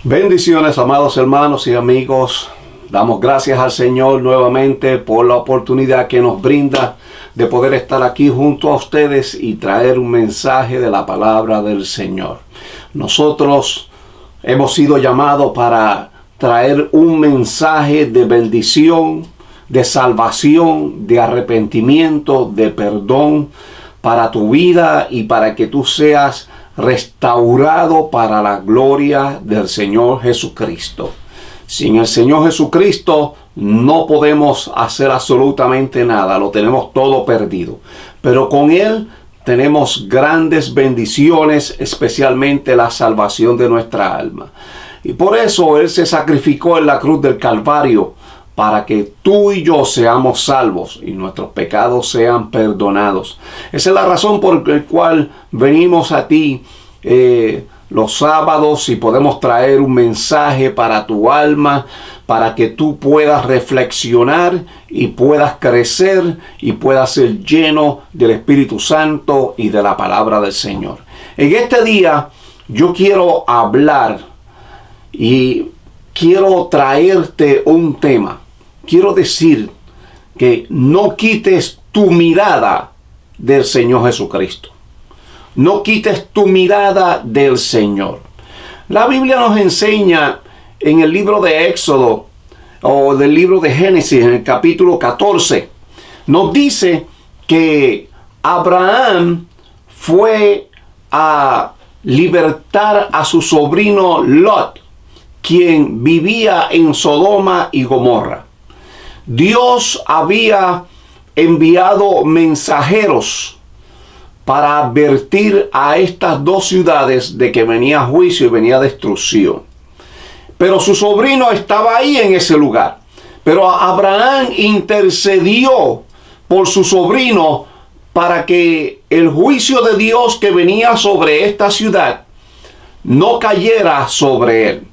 Bendiciones, amados hermanos y amigos. Damos gracias al Señor nuevamente por la oportunidad que nos brinda de poder estar aquí junto a ustedes y traer un mensaje de la palabra del Señor. Nosotros hemos sido llamados para traer un mensaje de bendición, de salvación, de arrepentimiento, de perdón para tu vida y para que tú seas restaurado para la gloria del Señor Jesucristo. Sin el Señor Jesucristo no podemos hacer absolutamente nada, lo tenemos todo perdido. Pero con Él tenemos grandes bendiciones, especialmente la salvación de nuestra alma. Y por eso Él se sacrificó en la cruz del Calvario, para que tú y yo seamos salvos y nuestros pecados sean perdonados. Esa es la razón por la cual venimos a ti los sábados y podemos traer un mensaje para tu alma, para que tú puedas reflexionar y puedas crecer y puedas ser lleno del Espíritu Santo y de la palabra del Señor. En este día yo quiero hablar y quiero traerte un tema. Quiero decir que no quites tu mirada del Señor Jesucristo. No quites tu mirada del Señor. La Biblia nos enseña en el libro de Éxodo o del libro de Génesis, en el capítulo 14, nos dice que Abraham fue a libertar a su sobrino Lot, quien vivía en Sodoma y Gomorra. Dios había enviado mensajeros para advertir a estas dos ciudades de que venía juicio y venía destrucción. Pero su sobrino estaba ahí en ese lugar. Pero Abraham intercedió por su sobrino para que el juicio de Dios que venía sobre esta ciudad no cayera sobre él.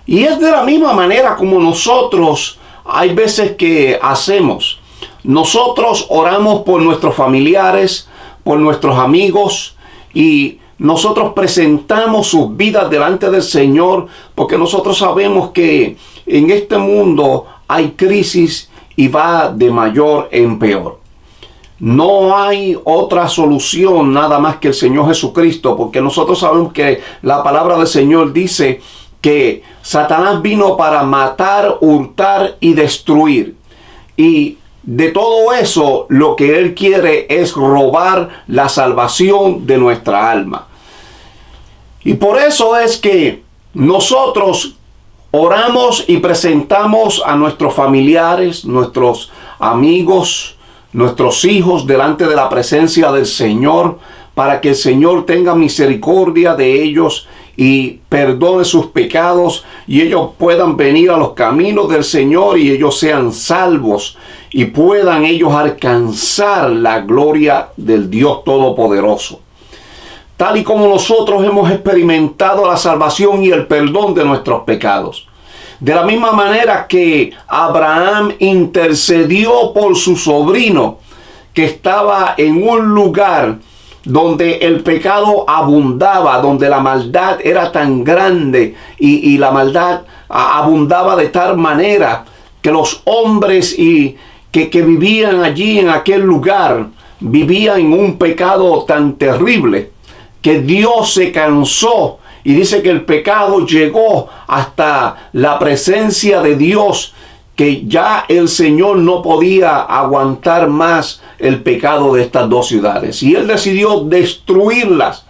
Y es de la misma manera como nosotros hay veces que hacemos. Nosotros oramos por nuestros familiares, por nuestros amigos, y nosotros presentamos sus vidas delante del Señor, porque nosotros sabemos que en este mundo hay crisis y va de mayor en peor. No hay otra solución nada más que el Señor Jesucristo, porque nosotros sabemos que la palabra del Señor dice que Satanás vino para matar, hurtar y destruir. Y de todo eso, lo que él quiere es robar la salvación de nuestra alma. Y por eso es que nosotros oramos y presentamos a nuestros familiares, nuestros amigos, nuestros hijos delante de la presencia del Señor, para que el Señor tenga misericordia de ellos y perdone sus pecados y ellos puedan venir a los caminos del Señor y ellos sean salvos y puedan ellos alcanzar la gloria del Dios Todopoderoso. Tal y como nosotros hemos experimentado la salvación y el perdón de nuestros pecados. De la misma manera que Abraham intercedió por su sobrino que estaba en un lugar donde el pecado abundaba, donde la maldad era tan grande y la maldad abundaba de tal manera que los hombres que vivían allí en aquel lugar vivían en un pecado tan terrible que Dios se cansó y dice que el pecado llegó hasta la presencia de Dios, que ya el Señor no podía aguantar más el pecado de estas dos ciudades. Y Él decidió destruirlas.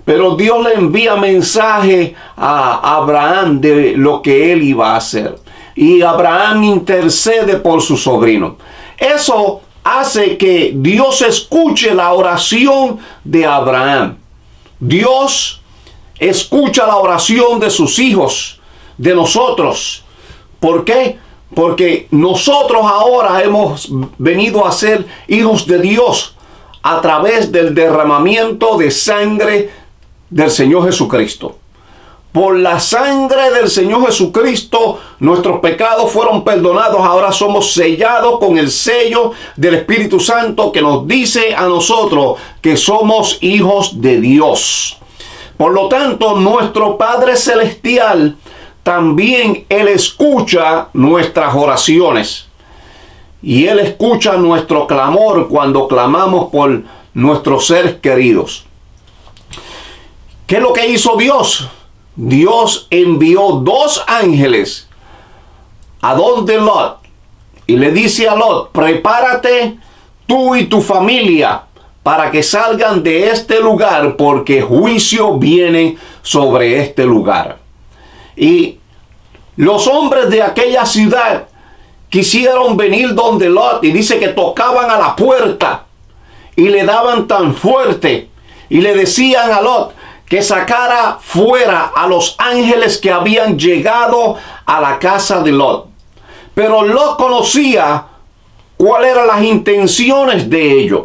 Pero Dios le envía mensaje a Abraham de lo que él iba a hacer. Y Abraham intercede por su sobrino. Eso hace que Dios escuche la oración de Abraham. Dios escucha la oración de sus hijos, de nosotros. ¿Por qué? Porque nosotros ahora hemos venido a ser hijos de Dios a través del derramamiento de sangre del Señor Jesucristo. Por la sangre del Señor Jesucristo, nuestros pecados fueron perdonados. Ahora somos sellados con el sello del Espíritu Santo que nos dice a nosotros que somos hijos de Dios. Por lo tanto, nuestro Padre Celestial también Él escucha nuestras oraciones. Y Él escucha nuestro clamor cuando clamamos por nuestros seres queridos. ¿Qué es lo que hizo Dios? Dios envió 2 ángeles a donde Lot y le dice a Lot: prepárate tú y tu familia para que salgan de este lugar, porque juicio viene sobre este lugar. Y los hombres de aquella ciudad quisieron venir donde Lot, y dice que tocaban a la puerta y le daban tan fuerte y le decían a Lot que sacara fuera a los ángeles que habían llegado a la casa de Lot. Pero Lot conocía cuáles eran las intenciones de ellos.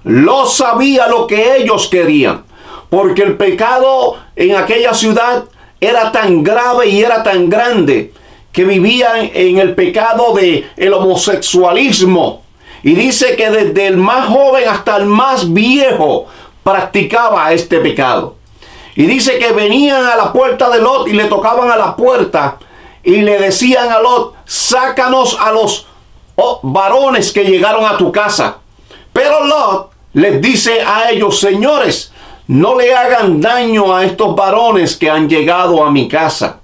Lot sabía lo que ellos querían, porque el pecado en aquella ciudad era tan grave y era tan grande que vivían en el pecado del homosexualismo. Y dice que desde el más joven hasta el más viejo practicaba este pecado. Y dice que venían a la puerta de Lot y le tocaban a la puerta y le decían a Lot: sácanos a los varones que llegaron a tu casa. Pero Lot les dice a ellos: señores, no le hagan daño a estos varones que han llegado a mi casa.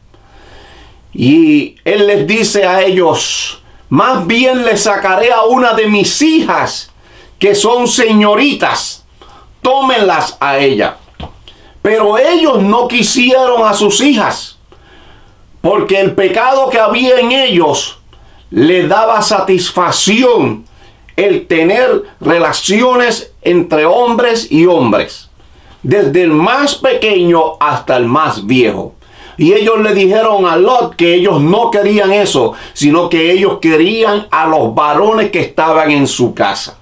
Y él les dice a ellos: más bien les sacaré a una de mis hijas, que son señoritas, tómenlas a ella. Pero ellos no quisieron a sus hijas, porque el pecado que había en ellos les daba satisfacción el tener relaciones entre hombres y hombres, desde el más pequeño hasta el más viejo. Y ellos le dijeron a Lot que ellos no querían eso, sino que ellos querían a los varones que estaban en su casa.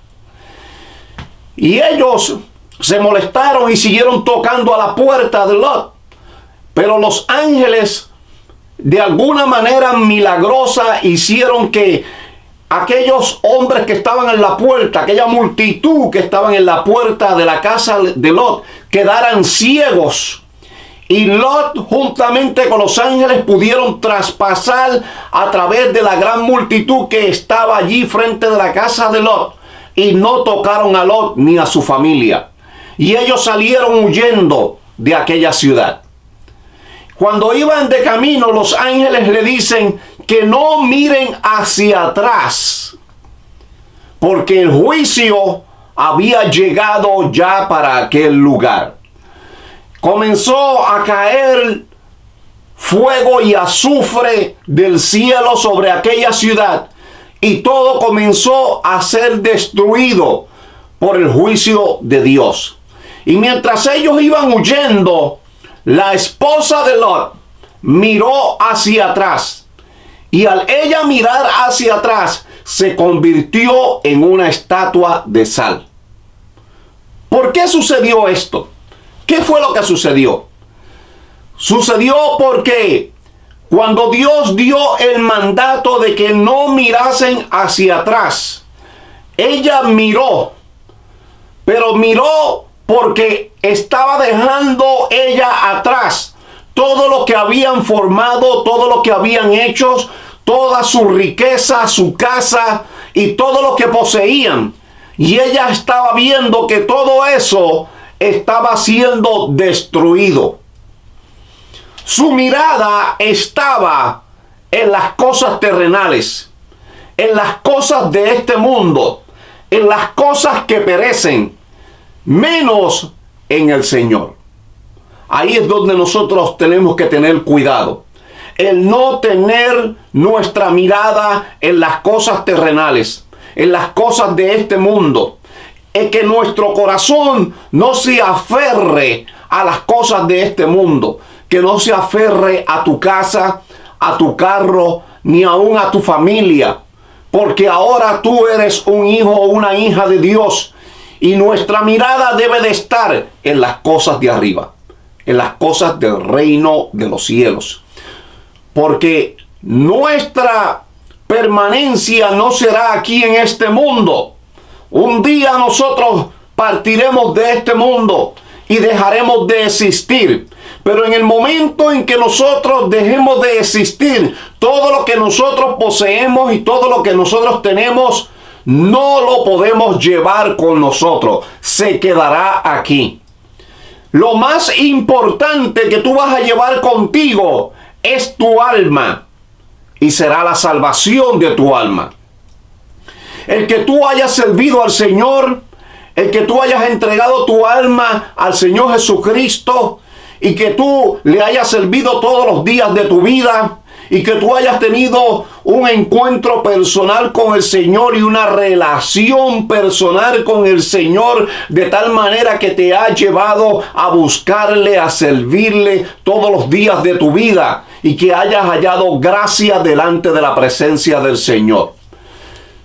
Y ellos se molestaron y siguieron tocando a la puerta de Lot. Pero los ángeles, de alguna manera milagrosa, hicieron que aquellos hombres que estaban en la puerta, aquella multitud que estaban en la puerta de la casa de Lot, quedaran ciegos. Y Lot, juntamente con los ángeles, pudieron traspasar a través de la gran multitud que estaba allí frente de la casa de Lot, y no tocaron a Lot ni a su familia. Y ellos salieron huyendo de aquella ciudad. Cuando iban de camino, los ángeles le dicen que no miren hacia atrás, porque el juicio había llegado ya para aquel lugar. Comenzó a caer fuego y azufre del cielo sobre aquella ciudad, y todo comenzó a ser destruido por el juicio de Dios. Y mientras ellos iban huyendo, la esposa de Lot miró hacia atrás, y al ella mirar hacia atrás se convirtió en una estatua de sal. ¿Por qué sucedió esto? ¿Qué fue lo que sucedió? Sucedió porque cuando Dios dio el mandato de que no mirasen hacia atrás, ella miró, pero miró porque estaba dejando ella atrás todo lo que habían formado, todo lo que habían hecho, toda su riqueza, su casa y todo lo que poseían. Y ella estaba viendo que todo eso estaba siendo destruido. Su mirada estaba en las cosas terrenales, en las cosas de este mundo, en las cosas que perecen, menos en el Señor. Ahí es donde nosotros tenemos que tener cuidado. El no tener nuestra mirada en las cosas terrenales, en las cosas de este mundo. Es que nuestro corazón no se aferre a las cosas de este mundo, que no se aferre a tu casa, a tu carro, ni aún a tu familia, porque ahora tú eres un hijo o una hija de Dios, y nuestra mirada debe de estar en las cosas de arriba, en las cosas del reino de los cielos, porque nuestra permanencia no será aquí en este mundo. Un día nosotros partiremos de este mundo y dejaremos de existir. Pero en el momento en que nosotros dejemos de existir, todo lo que nosotros poseemos y todo lo que nosotros tenemos, no lo podemos llevar con nosotros. Se quedará aquí. Lo más importante que tú vas a llevar contigo es tu alma. Y será la salvación de tu alma. El que tú hayas servido al Señor, el que tú hayas entregado tu alma al Señor Jesucristo, y que tú le hayas servido todos los días de tu vida, y que tú hayas tenido un encuentro personal con el Señor y una relación personal con el Señor, de tal manera que te ha llevado a buscarle, a servirle todos los días de tu vida, y que hayas hallado gracia delante de la presencia del Señor.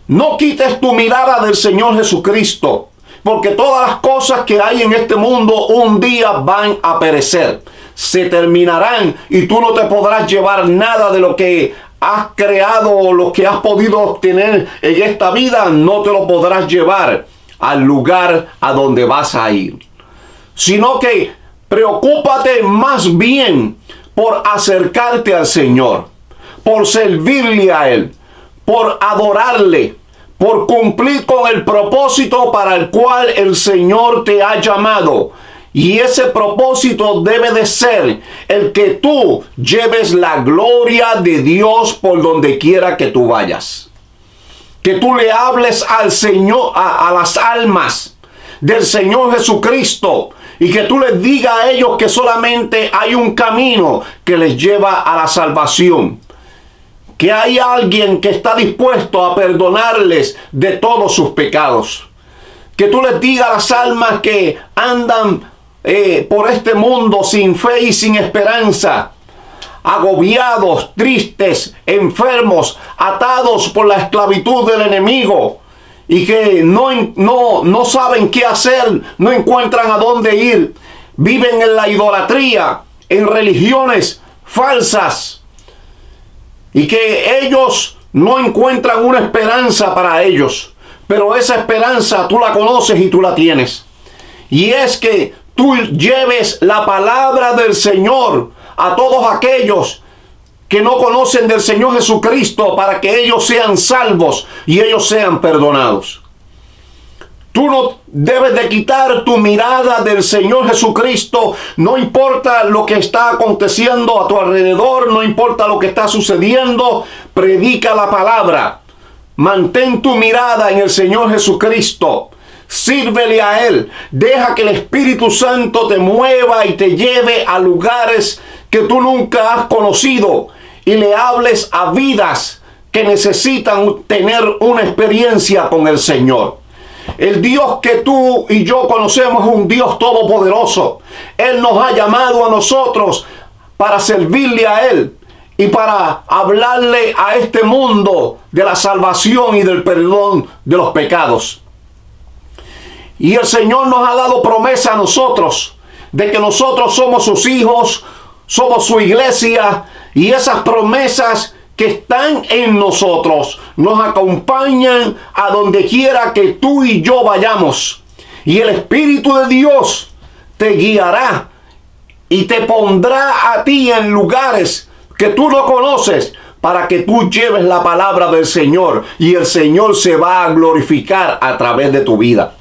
No quites tu mirada del Señor Jesucristo, porque todas las cosas que hay en este mundo un día van a perecer. Se terminarán y tú no te podrás llevar nada de lo que has creado o lo que has podido obtener en esta vida. No te lo podrás llevar al lugar a donde vas a ir. Sino que preocúpate más bien por acercarte al Señor, por servirle a Él, por adorarle, por cumplir con el propósito para el cual el Señor te ha llamado. Y ese propósito debe de ser el que tú lleves la gloria de Dios por donde quiera que tú vayas. Que tú le hables al Señor, a las almas del Señor Jesucristo, y que tú les digas a ellos que solamente hay un camino que les lleva a la salvación. Que hay alguien que está dispuesto a perdonarles de todos sus pecados. Que tú les digas a las almas que andan por este mundo sin fe y sin esperanza, agobiados, tristes, enfermos, atados por la esclavitud del enemigo, y que no saben qué hacer, no encuentran a dónde ir, viven en la idolatría, en religiones falsas, y que ellos no encuentran una esperanza para ellos. Pero esa esperanza tú la conoces y tú la tienes. Y es que tú lleves la palabra del Señor a todos aquellos que no conocen del Señor Jesucristo, para que ellos sean salvos y ellos sean perdonados. Tú no debes de quitar tu mirada del Señor Jesucristo. No importa lo que está aconteciendo a tu alrededor, no importa lo que está sucediendo, predica la palabra. Mantén tu mirada en el Señor Jesucristo. Sírvele a Él. Deja que el Espíritu Santo te mueva y te lleve a lugares que tú nunca has conocido, y le hables a vidas que necesitan tener una experiencia con el Señor. El Dios que tú y yo conocemos es un Dios todopoderoso. Él nos ha llamado a nosotros para servirle a Él y para hablarle a este mundo de la salvación y del perdón de los pecados. Y el Señor nos ha dado promesa a nosotros de que nosotros somos sus hijos, somos su iglesia, y esas promesas que están en nosotros nos acompañan a donde quiera que tú y yo vayamos. Y el Espíritu de Dios te guiará y te pondrá a ti en lugares que tú no conoces, para que tú lleves la palabra del Señor, y el Señor se va a glorificar a través de tu vida.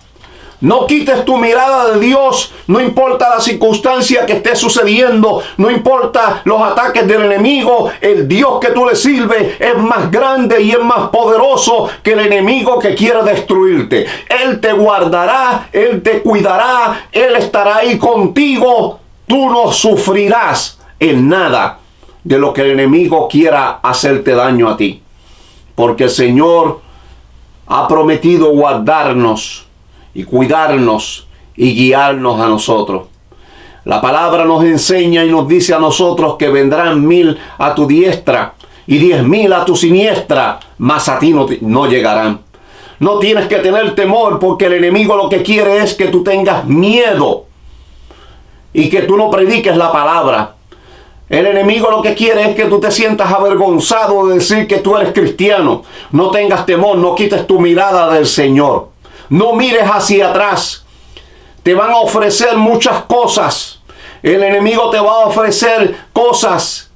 No quites tu mirada de Dios, no importa la circunstancia que esté sucediendo, no importa los ataques del enemigo. El Dios que tú le sirves es más grande y es más poderoso que el enemigo que quiere destruirte. Él te guardará, Él te cuidará, Él estará ahí contigo. Tú no sufrirás en nada de lo que el enemigo quiera hacerte daño a ti, porque el Señor ha prometido guardarnos y cuidarnos y guiarnos a nosotros. La palabra nos enseña y nos dice a nosotros que vendrán 1000 a tu diestra y 10.000 a tu siniestra, mas a ti no llegarán. No tienes que tener temor, porque el enemigo lo que quiere es que tú tengas miedo y que tú no prediques la palabra. El enemigo lo que quiere es que tú te sientas avergonzado de decir que tú eres cristiano. No tengas temor, no quites tu mirada del Señor. No mires hacia atrás. Te van a ofrecer muchas cosas. El enemigo te va a ofrecer cosas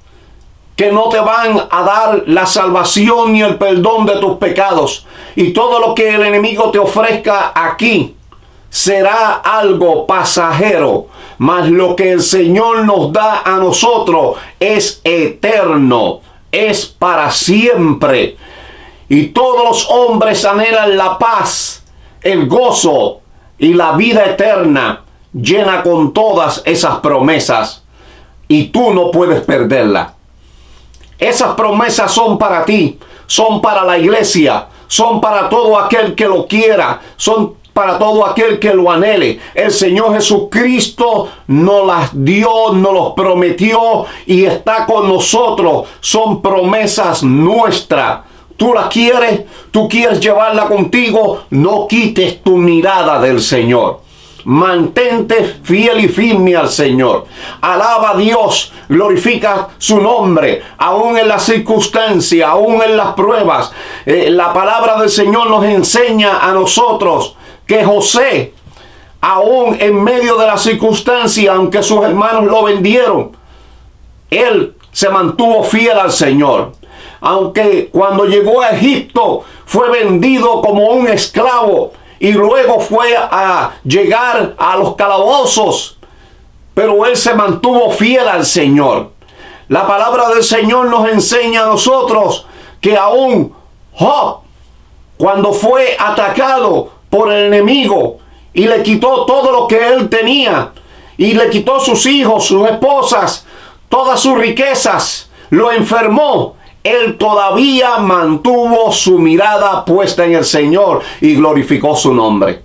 que no te van a dar la salvación ni el perdón de tus pecados. Y todo lo que el enemigo te ofrezca aquí será algo pasajero, mas lo que el Señor nos da a nosotros es eterno, es para siempre. Y todos los hombres anhelan la paz, el gozo y la vida eterna, llena con todas esas promesas. Y tú no puedes perderla. Esas promesas son para ti, son para la iglesia, son para todo aquel que lo quiera, son para todo aquel que lo anhele. El Señor Jesucristo nos las dio, nos los prometió y está con nosotros. Son promesas nuestras. ¿Tú las quieres? ¿Tú quieres llevarla contigo? No quites tu mirada del Señor. Mantente fiel y firme al Señor. Alaba a Dios, glorifica su nombre, aún en las circunstancias, aún en las pruebas. La palabra del Señor nos enseña a nosotros que José, aún en medio de la circunstancia, aunque sus hermanos lo vendieron, él se mantuvo fiel al Señor. Aunque cuando llegó a Egipto fue vendido como un esclavo y luego fue a llegar a los calabozos, pero él se mantuvo fiel al Señor. La palabra del Señor nos enseña a nosotros que aún Job, cuando fue atacado por el enemigo y le quitó todo lo que él tenía y le quitó sus hijos, sus esposas, todas sus riquezas, lo enfermó, él todavía mantuvo su mirada puesta en el Señor y glorificó su nombre.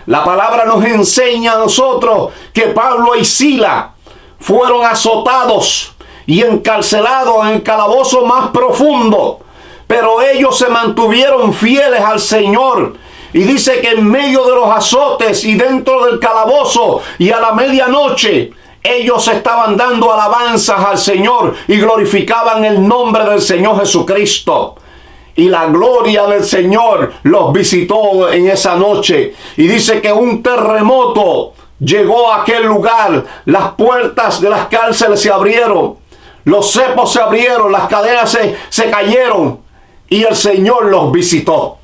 La palabra nos enseña a nosotros que Pablo y Sila fueron azotados y encarcelados en el calabozo más profundo, pero ellos se mantuvieron fieles al Señor. Y dice que en medio de los azotes y dentro del calabozo y a la medianoche, ellos estaban dando alabanzas al Señor y glorificaban el nombre del Señor Jesucristo. Y la gloria del Señor los visitó en esa noche. Y dice que un terremoto llegó a aquel lugar. Las puertas de las cárceles se abrieron. Los cepos se abrieron. Las cadenas se cayeron. Y el Señor los visitó.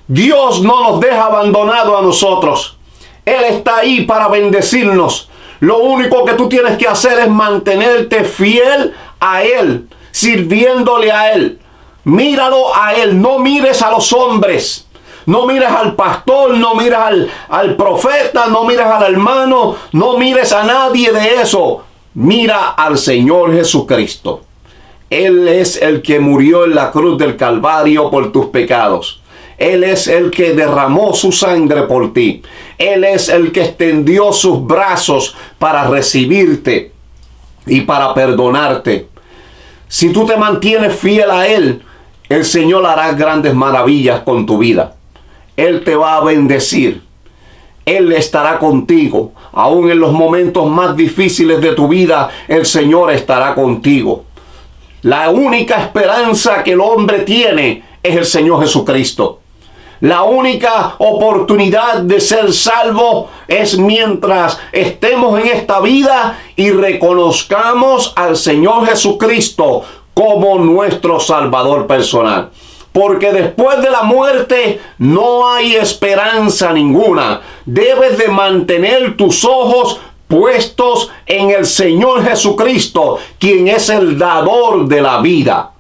Dios no nos deja abandonados a nosotros. Él está ahí para bendecirnos. Lo único que tú tienes que hacer es mantenerte fiel a Él, sirviéndole a Él. Míralo a Él, no mires a los hombres. No mires al pastor, no mires al profeta, no mires al hermano, no mires a nadie de eso. Mira al Señor Jesucristo. Él es el que murió en la cruz del Calvario por tus pecados. Él es el que derramó su sangre por ti. Él es el que extendió sus brazos para recibirte y para perdonarte. Si tú te mantienes fiel a Él, el Señor hará grandes maravillas con tu vida. Él te va a bendecir. Él estará contigo. Aún en los momentos más difíciles de tu vida, el Señor estará contigo. La única esperanza que el hombre tiene es el Señor Jesucristo. La única oportunidad de ser salvo es mientras estemos en esta vida y reconozcamos al Señor Jesucristo como nuestro Salvador personal. Porque después de la muerte no hay esperanza ninguna. Debes de mantener tus ojos puestos en el Señor Jesucristo, quien es el dador de la vida.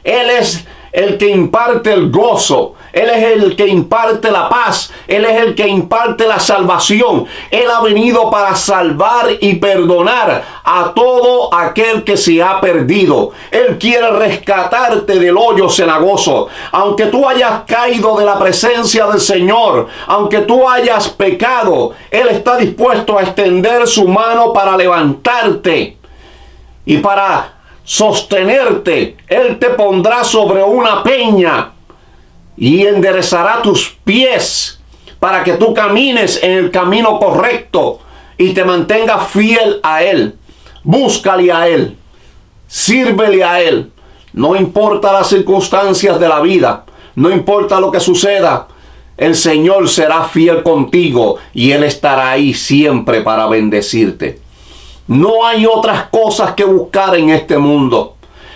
Él es el que imparte el gozo. Él es el que imparte la paz. Él es el que imparte la salvación. Él ha venido para salvar y perdonar a todo aquel que se ha perdido. Él quiere rescatarte del hoyo cenagoso. Aunque tú hayas caído de la presencia del Señor, aunque tú hayas pecado, Él está dispuesto a extender su mano para levantarte y para sostenerte. Él te pondrá sobre una peña y enderezará tus pies para que tú camines en el camino correcto y te mantengas fiel a Él. Búscale a Él, sírvele a Él. No importa las circunstancias de la vida, no importa lo que suceda, el Señor será fiel contigo y Él estará ahí siempre para bendecirte. No hay otras cosas que buscar en este mundo.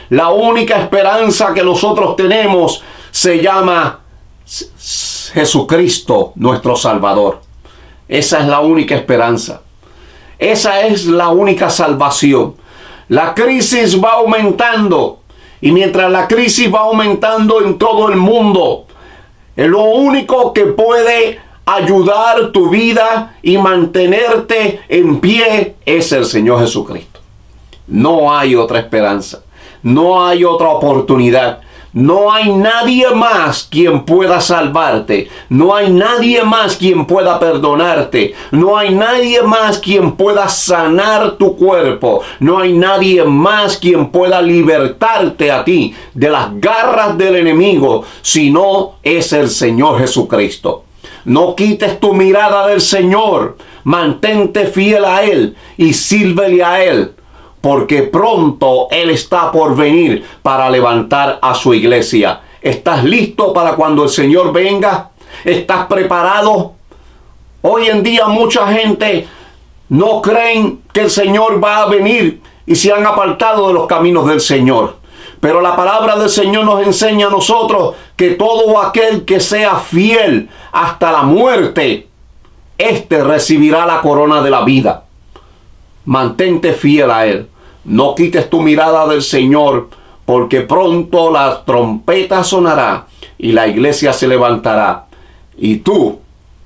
La única esperanza que nosotros tenemos se llama Jesucristo, nuestro Salvador. Esa es la única esperanza. Esa es la única salvación. La crisis va aumentando. Y mientras la crisis va aumentando en todo el mundo, lo único que puede ayudar tu vida y mantenerte en pie es el Señor Jesucristo. No hay otra esperanza. No hay otra oportunidad. No hay nadie más quien pueda salvarte. No hay nadie más quien pueda perdonarte. No hay nadie más quien pueda sanar tu cuerpo. No hay nadie más quien pueda libertarte a ti de las garras del enemigo, sino es el Señor Jesucristo. No quites tu mirada del Señor. Mantente fiel a Él y sírvele a Él. Porque pronto Él está por venir para levantar a su iglesia. ¿Estás listo para cuando el Señor venga? ¿Estás preparado? Hoy en día mucha gente no creen que el Señor va a venir y se han apartado de los caminos del Señor. Pero la palabra del Señor nos enseña a nosotros que todo aquel que sea fiel hasta la muerte, éste recibirá la corona de la vida. Mantente fiel a Él. No quites tu mirada del Señor, porque pronto la trompeta sonará y la iglesia se levantará. Y tú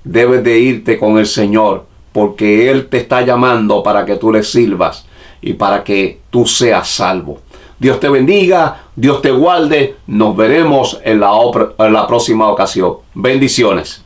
debes de irte con el Señor, porque Él te está llamando para que tú le sirvas y para que tú seas salvo. Dios te bendiga, Dios te guarde. Nos veremos en la próxima ocasión. Bendiciones.